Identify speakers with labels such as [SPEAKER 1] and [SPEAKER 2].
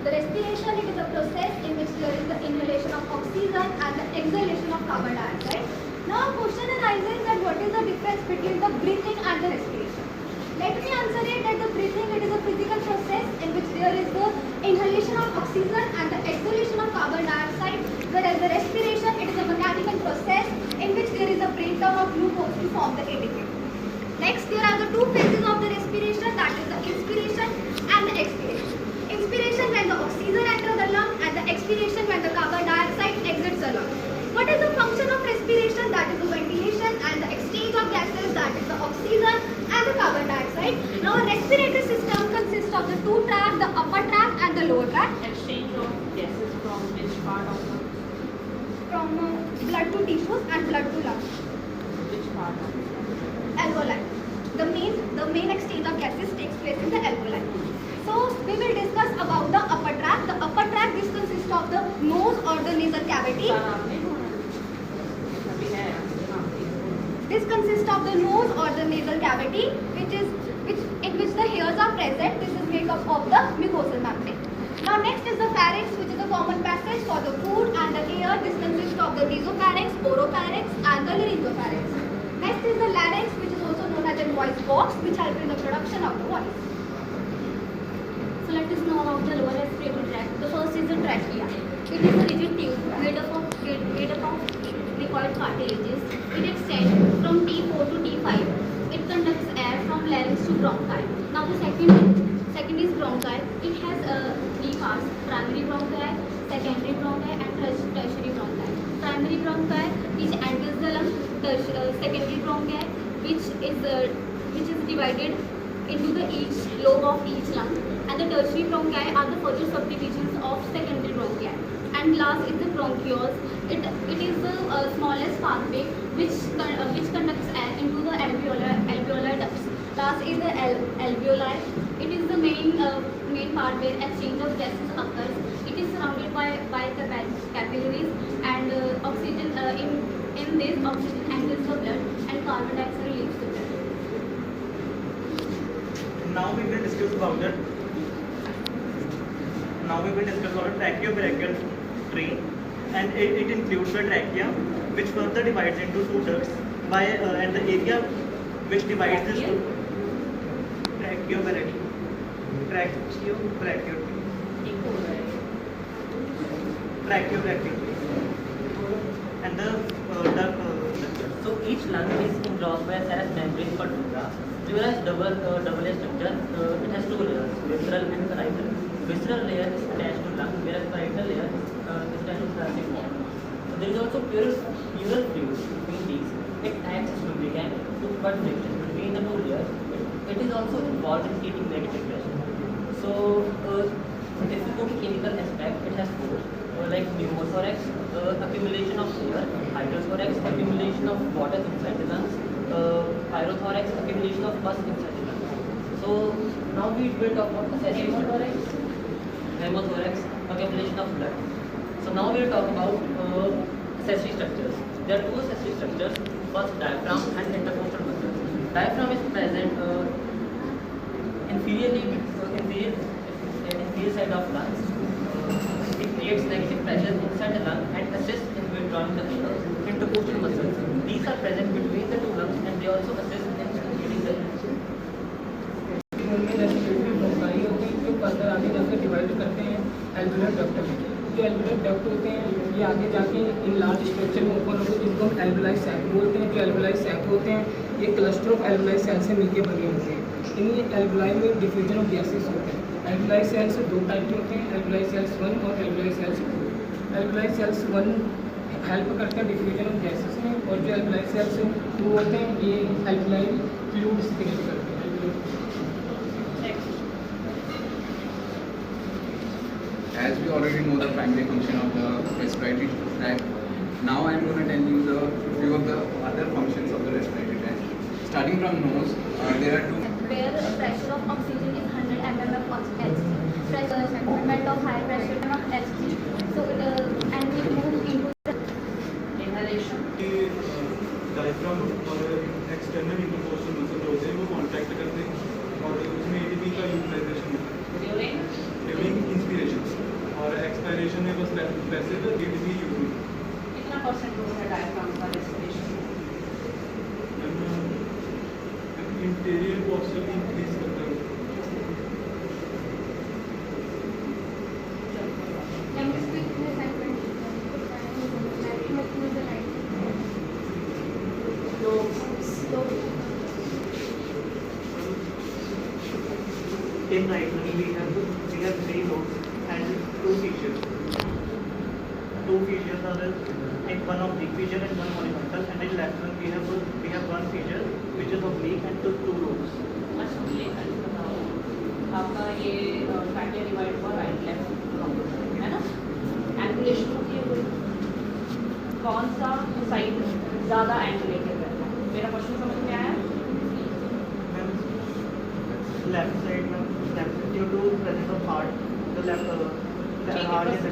[SPEAKER 1] The respiration, it is a process in which there is the inhalation of oxygen and the exhalation of carbon dioxide. Now a question arises that what is the difference between the breathing and the respiration? Let me answer it that the breathing, it is a physical process in which there is the inhalation of oxygen and the exhalation of carbon dioxide, whereas the respiration, it is a mechanical process in which there is a breakdown of glucose to form the ATP. Next, there are the two phases of the respiration, that is the inspiration and the expiration. Inspiration when the oxygen enters the lung and the expiration when the carbon dioxide exits the lung. What is the function of respiration? That is the ventilation and the exchange of gases, that is the oxygen and the carbon dioxide. Now a respiratory system consists of the two tracts, the upper tract and the lower tract.
[SPEAKER 2] Exchange of gases from which part of the?
[SPEAKER 1] From blood to tissues and blood to lungs.
[SPEAKER 2] Which part of the?
[SPEAKER 1] Alveoli. The main exchange of gases takes place in the alveoli. So we will discuss about the upper tract. The upper tract, this consists of the nose or the nasal cavity. This consists of the nose or the nasal cavity, in which the hairs are present. This is made up of the mucosal membrane. Now next is the pharynx, which is a common passage for the food and the air. This consists of the nasopharynx, oropharynx and the laryngopharynx. Next is the larynx, which is also known as the voice box, which helps in the production of the voice.
[SPEAKER 3] So let us know about the lower respiratory tract. The first is the trachea. It is a rigid tube made up of we call it cartilages. It extends from T4 to T5. It conducts air from larynx to bronchi. Now the second is bronchi. It has three parts: primary bronchi, secondary bronchi, and tertiary bronchi. Primary bronchi, which enters the lung. Secondary bronchi, which is divided into the each lobe of each lung, and the tertiary bronchi are the further subdivisions of secondary bronchi. And last is the bronchioles. It is the smallest pathway which conducts air into the alveolar ducts. Last is the alveoli. It is the main part where exchange of gases occurs. It is surrounded by capillaries, and oxygen in this oxygen enters the blood and carbon dioxide leaves the blood.
[SPEAKER 4] Now we will discuss about the tracheobronchial tree, and it includes the trachea, which further divides into two ducts and the area which divides this two tracheobronchial and the
[SPEAKER 2] So each lung is enclosed by a serous membrane called dura. Dura is double-layer structure. It has two layers, visceral and parietal. Visceral layer is attached to lung, whereas parietal layer is attached to thoracic wall. So there is also pleural fluid between these. It acts as lubricant to cut friction between the two layers. It is also involved in keeping negative pressure. So if you go to chemical aspect, it has four, like pneumothorax, accumulation of air; hydrothorax, accumulation of water inside the lungs; pyrothorax, accumulation of pus inside the lungs. So now we will talk about accessory structures. Pneumothorax, accumulation of blood. So now we will talk about accessory structures. There are two accessory structures. First, diaphragm and intercostal muscles. Diaphragm is present inferior side of lungs. It creates negative pressure inside the lung and assists in withdrawing the air. Intercostal muscles. These are present between the two lungs and they also assist in circulating the air.
[SPEAKER 5] Respiratory bronchi होते हैं जो further आगे जाकर divide करते हैं alveolar duct में। जो alveolar duct होते हैं ये आगे जाके इन लार्ज स्ट्रक्चर में ओपन होते हैं जिनको हम एल्वुलाई सैक बोलते हैं। जो एल्वुलाई सैक होते हैं ये क्लस्टर ऑफ एल्वुलाई सेल से मिलकर बने होते हैं। इन्हीं एल्वुलाई में डिफ्यूजन ऑफ गैसेस होते हैं। एल्वुलाई सेल्स दो टाइप के होते हैं, एल्वुलाई सेल्स 1 और alveoli cells 2। Alveoli cells 1 help करते हैं डिफ्यूजन ऑफ गैसेस में, और जो एल्वुलाई सेल्स 2 होते हैं ये एल्वुलाई फ्लूइड्स क्रिएट करते हैं।
[SPEAKER 6] As we already know the primary function of the respiratory tract, now I am going to tell you the few of the other functions of the respiratory tract. Starting from nose, there are two.
[SPEAKER 3] Where pressure of oxygen is 100 mm of Hg. Pressure measurement of high pressure of Hg. So and we move into the
[SPEAKER 2] inhalation.
[SPEAKER 7] Diaphragm और external intercostal muscle जो होते हैं वो contract करते हैं और उसमें ATP का यूटिलाइजेशन होता है ड्यूरिंग इंस्पिरेशन। और एक्सपायरेशन में बस पैसिव गिव दी यूज
[SPEAKER 8] कितना परसेंट रोल है डायफ्राम का रेस्पिरेशन?
[SPEAKER 7] इंटीरियर पोस्चर इंक्रीज करता है.
[SPEAKER 1] Can you speak in this language?
[SPEAKER 4] In right lung we have 3 lobes and 2 fissures. 2 fissures are there, and one oblique fissure and one horizontal. And in left lung we have 1 fissure which is oblique and 2 lobes.
[SPEAKER 8] अच्छा ये बताओ, आपका ये trachea divide हुआ right left है ना? Angulation होती है कोई, कौन सा साइड ज़्यादा एंगुलेटेड रहता है? मेरा क्वेश्चन समझ में आया?
[SPEAKER 4] Left side, due to presence of heart, the heart is